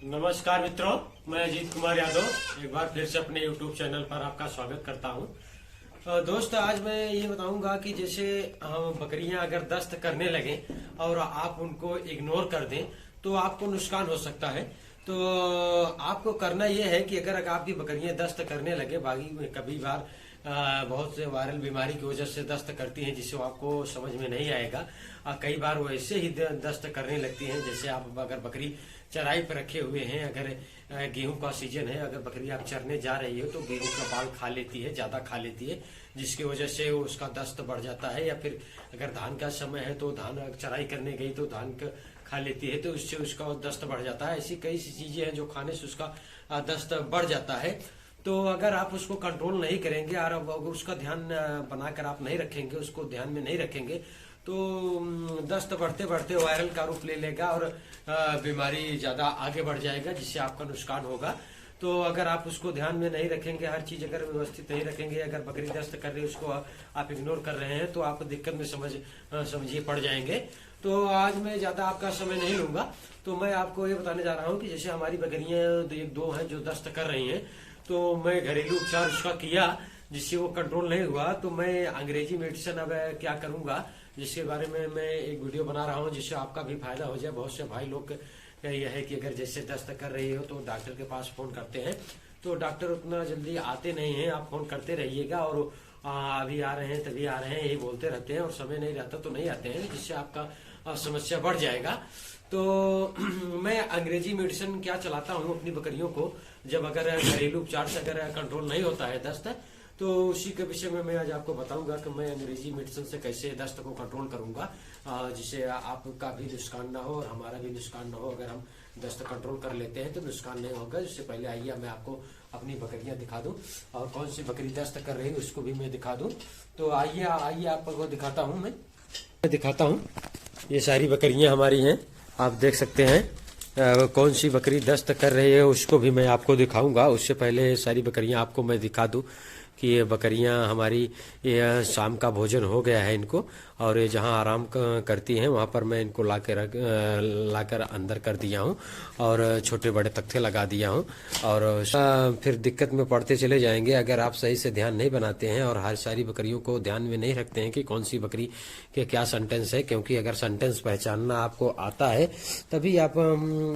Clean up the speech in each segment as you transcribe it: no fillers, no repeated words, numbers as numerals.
नमस्कार मित्रों, मैं अजीत कुमार यादव एक बार फिर से अपने YouTube चैनल पर आपका स्वागत करता हूं। दोस्त, आज मैं ये बताऊंगा कि जैसे हम बकरियां अगर दस्त करने लगें और आप उनको इग्नोर कर दें तो आपको नुकसान हो सकता है। तो आपको करना यह है कि अगर आपकी बकरियां दस्त करने लगे, बाकी कभी बार बहुत से वायरल बीमारी की वजह से दस्त करती हैं जिसे आपको समझ में नहीं आएगा। कई बार वो ऐसे ही दस्त करने लगती हैं जैसे आप अगर बकरी चराई पर रखे हुए हैं, अगर गेहूं का सीजन है, अगर बकरी आप चरने जा रही हो तो गेहूं का बाल खा लेती है, ज्यादा खा लेती है, जिसकी वजह से उसका दस्त बढ़ जाता है। या फिर अगर धान का समय है तो धान चराई करने गई तो धान खा लेती है तो उससे उसका दस्त बढ़ जाता है। ऐसी कई सी चीजें हैं जो खाने से उसका दस्त बढ़ जाता है। तो अगर आप उसको कंट्रोल नहीं करेंगे और अगर उसका ध्यान बनाकर आप नहीं रखेंगे, उसको ध्यान में नहीं रखेंगे तो दस्त बढ़ते बढ़ते वायरल का रूप ले लेगा और बीमारी ज्यादा आगे बढ़ जाएगा जिससे आपका नुकसान होगा। तो अगर आप उसको ध्यान में नहीं रखेंगे, हर चीज अगर व्यवस्थित नहीं रखेंगे, अगर बकरी दस्त कर रही है उसको आप इग्नोर कर रहे हैं तो आप दिक्कत में समझिए पड़ जाएंगे। तो आज मैं ज्यादा आपका समय नहीं लूंगा। तो मैं आपको ये बताने जा रहा हूँ कि जैसे हमारी बकरियां एक दो हैं जो दस्त कर रही हैं, तो मैं घरेलू उपचार उसका किया जिससे वो कंट्रोल नहीं हुआ। तो मैं अंग्रेजी मेडिसिन अब क्या करूंगा जिसके बारे में मैं एक वीडियो बना रहा हूँ जिससे आपका भी फायदा हो जाए। बहुत से भाई लोग यह है कि अगर जैसे दस्त कर रही हो तो डॉक्टर के पास फोन करते हैं, तो डॉक्टर उतना जल्दी आते नहीं हैं। आप फोन करते रहिएगा और अभी आ रहे हैं तभी आ रहे हैं यही बोलते रहते हैं और समय नहीं रहता तो नहीं आते हैं, जिससे आपका समस्या बढ़ जाएगा। तो मैं अंग्रेजी मेडिसिन क्या चलाता हूँ अपनी बकरियों को, जब अगर घरेलू उपचार से अगर कंट्रोल नहीं होता है दस्त, तो उसी के विषय में मैं आज आपको बताऊंगा कि मैं अंग्रेजी मेडिसिन से कैसे दस्त को कंट्रोल करूंगा जिससे आपका भी नुकसान ना हो और हमारा भी नुकसान ना हो। अगर हम दस्त कंट्रोल कर लेते हैं तो नुकसान नहीं होगा। इससे पहले आइए मैं आपको अपनी बकरियां दिखा दूं और कौन सी बकरी दस्त कर रही है उसको भी मैं दिखा दूं। तो आइए आइए आपको दिखाता हूं। मैं दिखाता हूं, ये सारी बकरियां हमारी हैं, आप देख सकते हैं। कौन सी बकरी दस्त कर रही है उसको भी मैं आपको दिखाऊंगा। उससे पहले सारी बकरियां आपको मैं दिखा दूं कि ये बकरियां हमारी ये शाम का भोजन हो गया है इनको, और ये जहां आराम करती हैं वहां पर मैं इनको लाकर अंदर कर दिया हूं और छोटे बड़े तख्ते लगा दिया हूं। और फिर दिक्कत में पड़ते चले जाएंगे अगर आप सही से ध्यान नहीं बनाते हैं और हर सारी बकरियों को ध्यान में नहीं रखते हैं कि कौन सी बकरी के क्या सेंटेंस है। क्योंकि अगर सेंटेंस पहचानना आपको आता है तभी आप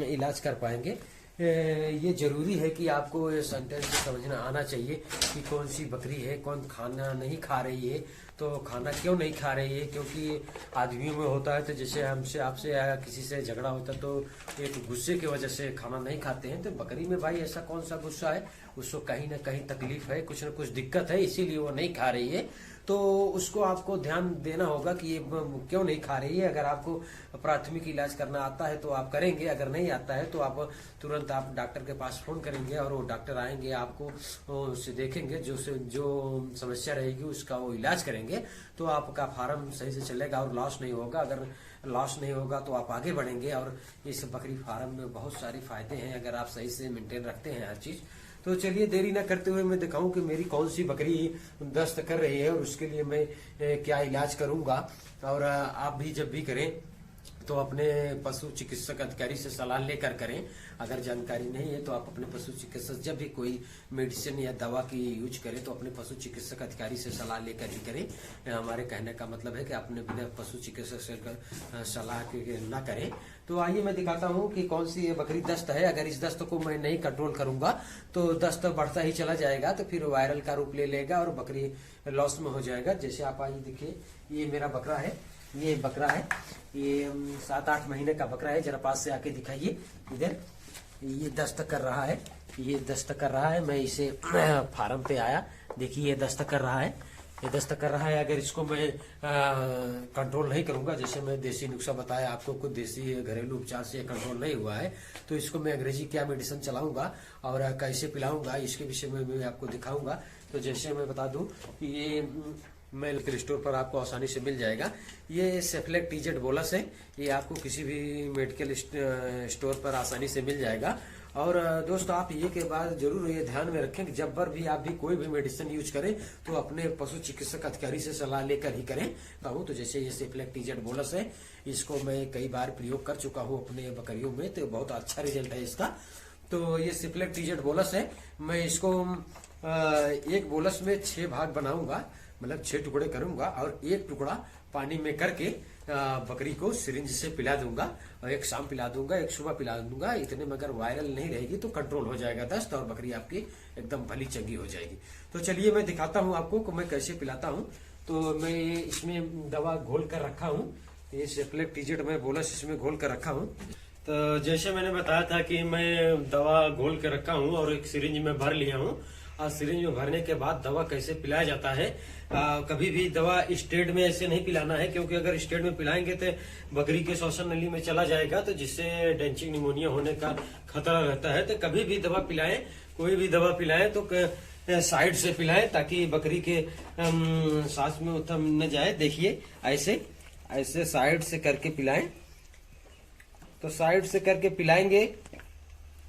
इलाज कर पाएंगे। ये जरूरी है कि आपको ये सेंटेंस समझना आना चाहिए कि कौन सी बकरी है, कौन खाना नहीं खा रही है, तो खाना क्यों नहीं खा रही है। क्योंकि आदमियों में होता है तो जैसे हमसे आपसे या किसी से झगड़ा होता है तो एक गुस्से की वजह से खाना नहीं खाते हैं। तो बकरी में भाई ऐसा कौन सा गुस्सा है, उसको कहीं ना कहीं तकलीफ है, कुछ ना कुछ दिक्कत है, इसीलिए वो नहीं खा रही है। तो उसको आपको ध्यान देना होगा कि ये क्यों नहीं खा रही है। अगर आपको प्राथमिक इलाज करना आता है तो आप करेंगे, अगर नहीं आता है तो आप तुरंत आप डॉक्टर के पास फोन करेंगे और वो डॉक्टर आएंगे, आपको उससे देखेंगे, जो समस्या रहेगी उसका वो इलाज करेंगे तो आपका फार्म सही से चलेगा और लॉस नहीं होगा। अगर लॉस नहीं होगा तो आप आगे बढ़ेंगे। और इस बकरी फार्म में बहुत सारे फायदे हैं अगर आप सही से मेंटेन रखते हैं हर चीज। तो चलिए देरी ना करते हुए मैं दिखाऊं कि मेरी कौन सी बकरी दस्त कर रही है और उसके लिए मैं क्या इलाज करूंगा। और आप भी जब भी करें तो अपने पशु चिकित्सक अधिकारी से सलाह लेकर करें। अगर जानकारी नहीं है तो आप अपने पशु चिकित्सक जब भी कोई मेडिसिन या दवा की यूज करें तो अपने पशु चिकित्सक अधिकारी से सलाह लेकर ही करें। हमारे कहने का मतलब है कि अपने बिना पशु चिकित्सक से सलाह के ना करें। तो आइए मैं दिखाता हूँ कि कौन सी बकरी दस्त है। अगर इस दस्त को मैं नहीं कंट्रोल करूंगा तो दस्त बढ़ता ही चला जाएगा, तो फिर वायरल का रूप ले लेगा और बकरी लॉस में हो जाएगा। जैसे आप आइए देखिए, ये मेरा बकरा है, ये बकरा है, ये 7-8 महीने का बकरा है। जरा पास से आके दिखाइए इधर, ये दस्त कर रहा है, ये दस्त कर रहा है। मैं इसे फार्म पे आया, देखिए ये दस्त कर रहा है, ये दस्त कर रहा है। अगर इसको मैं कंट्रोल नहीं करूंगा, जैसे मैं देसी नुस्खा बताया आपको, कुछ देसी घरेलू उपचार से कंट्रोल नहीं हुआ है, तो इसको मैं अंग्रेजी क्या मेडिसिन चलाऊंगा और कैसे पिलाऊंगा इसके विषय में मैं आपको दिखाऊंगा। तो जैसे मैं बता दूं कि ये मेडिकल स्टोर पर आपको आसानी से मिल जाएगा। ये सेफ्लेक टीजेड बोलस है, ये आपको किसी भी मेडिकल स्टोर पर आसानी से मिल जाएगा। और दोस्तों आप ये के बाद जरूर ये ध्यान में रखें कि जब पर भी आप भी कोई भी मेडिसिन यूज करें तो अपने पशु चिकित्सक अधिकारी से सलाह लेकर ही करें। तो जैसे ये सिप्लेक टीजेड बोलस है, इसको मैं कई बार प्रयोग कर चुका हूँ अपने बकरियों में, तो बहुत अच्छा रिजल्ट है इसका। तो ये सिप्लेक टीजेड बोलस है, मैं इसको एक बोलस में 6 भाग बनाऊंगा, मतलब 6 टुकड़े करूंगा और एक टुकड़ा पानी में करके बकरी को सिरिंज से पिला दूंगा, और एक शाम पिला दूंगा, एक सुबह पिला दूंगा। इतने में अगर वायरल नहीं रहेगी तो कंट्रोल हो जाएगा दस्त, और बकरी आपकी एकदम भली चंगी हो जाएगी। तो चलिए मैं दिखाता हूँ आपको कि मैं कैसे पिलाता हूँ। तो मैं इसमें दवा घोल कर रखा हूँ, ये सिप्लेक टीजेड में बोलस इसमें घोल कर रखा हूँ। तो जैसे मैंने बताया था कि मैं दवा घोल के रखा हूँ और एक सिरिंज में भर लिया हूँ। और सिरिंज में भरने के बाद दवा कैसे पिलाया जाता है, कभी भी दवा स्टेट में ऐसे नहीं पिलाना है, क्योंकि अगर स्टेट में पिलाएंगे तो बकरी के श्वसन नली में चला जाएगा, तो जिससे डेंचिंग निमोनिया होने का खतरा रहता है। तो कभी भी दवा पिलाएं, कोई भी दवा पिलाएं तो साइड से पिलाएं, ताकि बकरी के सांस में उत्तम न जाए। देखिए ऐसे ऐसे साइड से करके पिलाएं। तो साइड से करके पिलाएंगे,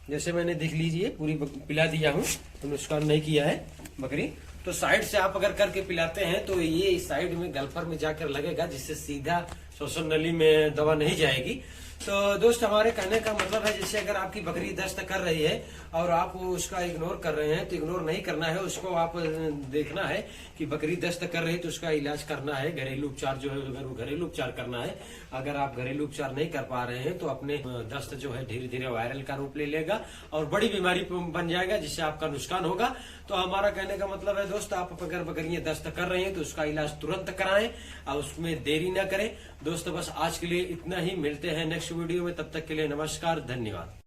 जैसे मैंने देख लीजिए पूरी पिला दिया हूँ, तो नुकसान नहीं किया है बकरी। तो साइड से आप अगर करके पिलाते हैं तो ये इस साइड में गल्फर में जाकर लगेगा, जिससे सीधा श्वसन नली में दवा नहीं जाएगी। तो दोस्त हमारे कहने का मतलब है, जैसे अगर आपकी बकरी दस्त कर रही है और आप उसका इग्नोर कर रहे हैं, तो इग्नोर नहीं करना है, उसको आप देखना है कि बकरी दस्त कर रही है तो उसका इलाज करना है, घरेलू उपचार जो है अगर घरेलू उपचार करना है। अगर आप घरेलू उपचार नहीं कर पा रहे हैं तो अपने दस्त जो है धीरे धीरे वायरल का रूप ले लेगा और बड़ी बीमारी बन जाएगा, जिससे आपका नुकसान होगा। तो हमारा कहने का मतलब है दोस्त, आप अगर बकरियां दस्त कर रही हैं तो उसका इलाज तुरंत कराएं और उसमें देरी न करें। दोस्तों बस आज के लिए इतना ही, मिलते हैं नेक्स्ट वीडियो में, तब तक के लिए नमस्कार, धन्यवाद।